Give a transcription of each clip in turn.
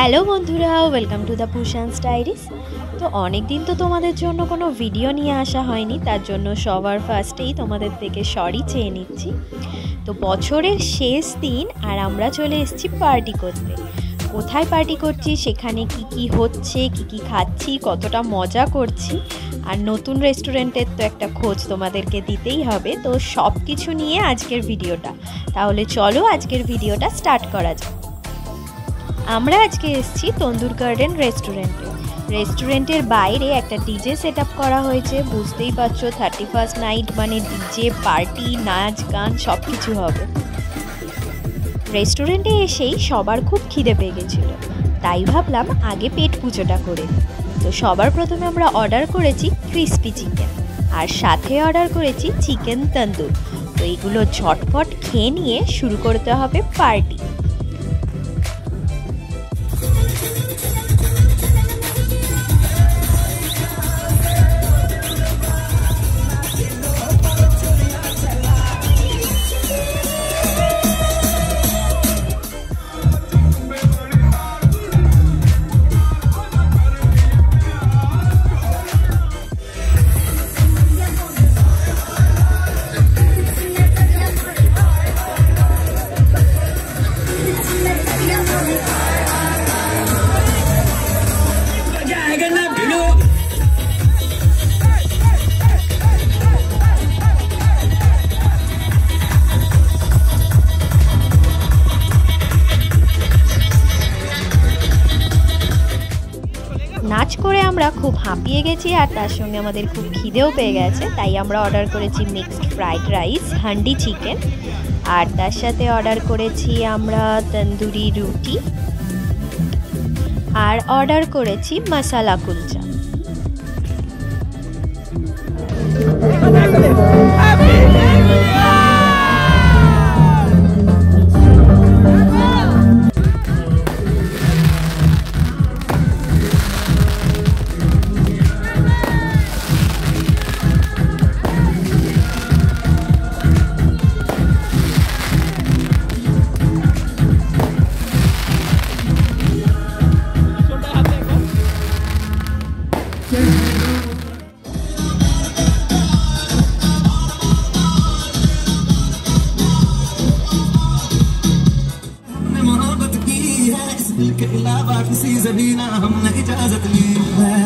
Hello বন্ধুরা, welcome to the পুশান্স diaries. তো অনেক দিন তো তোমাদের জন্য কোনো ভিডিও নিয়ে আসা হয়নি, তার জন্য সবার ফার্স্টেই তোমাদের থেকে সরি চেয়ে নিচ্ছি। তো বছরের শেষ দিন আর আমরা চলে এসেছি পার্টি করতে। কোথায় পার্টি করছি, সেখানে কি কি হচ্ছে, কি কি খাচ্ছি, কতটা মজা করছি, আর নতুন রেস্টুরেন্টের তো একটা খোঁজ তোমাদেরকে দিতেই হবে। তো সব কিছু নিয়ে আজকের ভিডিওটা। তাহলে চলো আজকের ভিডিওটা স্টার্ট করা যাক। আমরা আজকে এসেছি তন্দুর গার্ডেন রেস্টুরেন্টের বাইরে একটা ডিজে সেট আপ করা হয়েছে। বুঝতেই পারছো 31st নাইট মানে ডিজে পার্টি, নাচ গান সব কিছু হবে। রেস্টুরেন্টে এসেই সবার খুব খিদে পেয়ে গেছিলো, তাই ভাবলাম আগে পেট পুজোটা করে। তো সবার প্রথমে আমরা অর্ডার করেছি ক্রিস্পি চিকেন, আর সাথে অর্ডার করেছি চিকেন তন্দুর। তো এইগুলো ঝটপট খেয়ে নিয়ে শুরু করতে হবে পার্টি। নাচ করে আমরা খুব হাঁপিয়ে গেছি, আর তার সঙ্গে আমাদের খুব খিদেও পেয়ে গেছে, তাই আমরা অর্ডার করেছি mixed fried rice, handi chicken, আর তার সাথে অর্ডার করেছি আমরা তন্দুরি রুটি, আর অর্ডার করেছি মশালা কুলচা। के अलावा किसी ज़मीना हमने इजाजत ली है।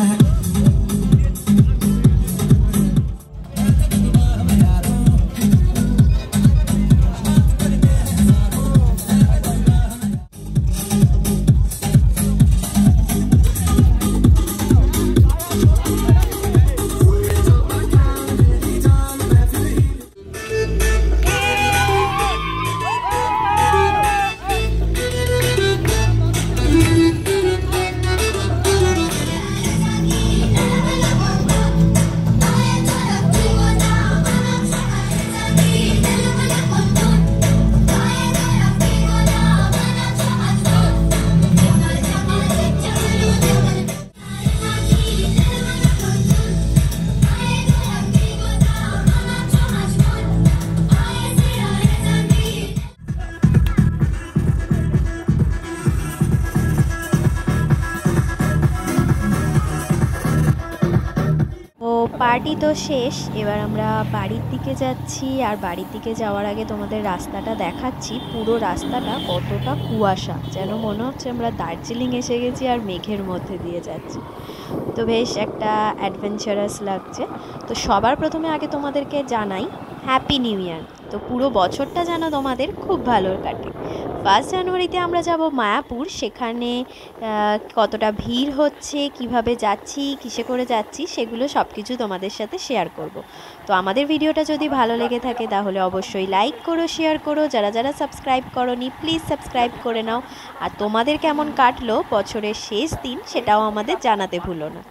পার্টি তো শেষ, এবার আমরা বাড়ির দিকে যাচ্ছি। আর বাড়ির দিকে যাওয়ার আগে তোমাদের রাস্তাটা দেখাচ্ছি। পুরো রাস্তাটা কতটা কুয়াশা, যেন মনে হচ্ছে আমরা দার্জিলিং এসে গেছি আর মেঘের মধ্যে দিয়ে যাচ্ছি। তো বেশ একটা অ্যাডভেঞ্চারাস লাগছে। তো সবার প্রথমে আগে তোমাদেরকে জানাই হ্যাপি নিউ ইয়ার। তো পুরো বছরটা যেন তোমাদের খুব ভালো কাটে। 1 জানুয়ারিতে আমরা যাব মায়াপুর, সেখানে কতটা ভিড় হচ্ছে, কিভাবে যাচ্ছি, কিসে করে যাচ্ছি, সেগুলো সব কিছু তোমাদের সাথে শেয়ার করব। তো আমাদের ভিডিওটা যদি ভালো লেগে থাকে তাহলে অবশ্যই লাইক করো, শেয়ার করো। যারা যারা সাবস্ক্রাইব করোনি প্লিজ সাবস্ক্রাইব করে নাও। আর তোমাদের কেমন কাটলো বছরের শেষ দিন সেটাও আমাদের জানাতে ভুলো না।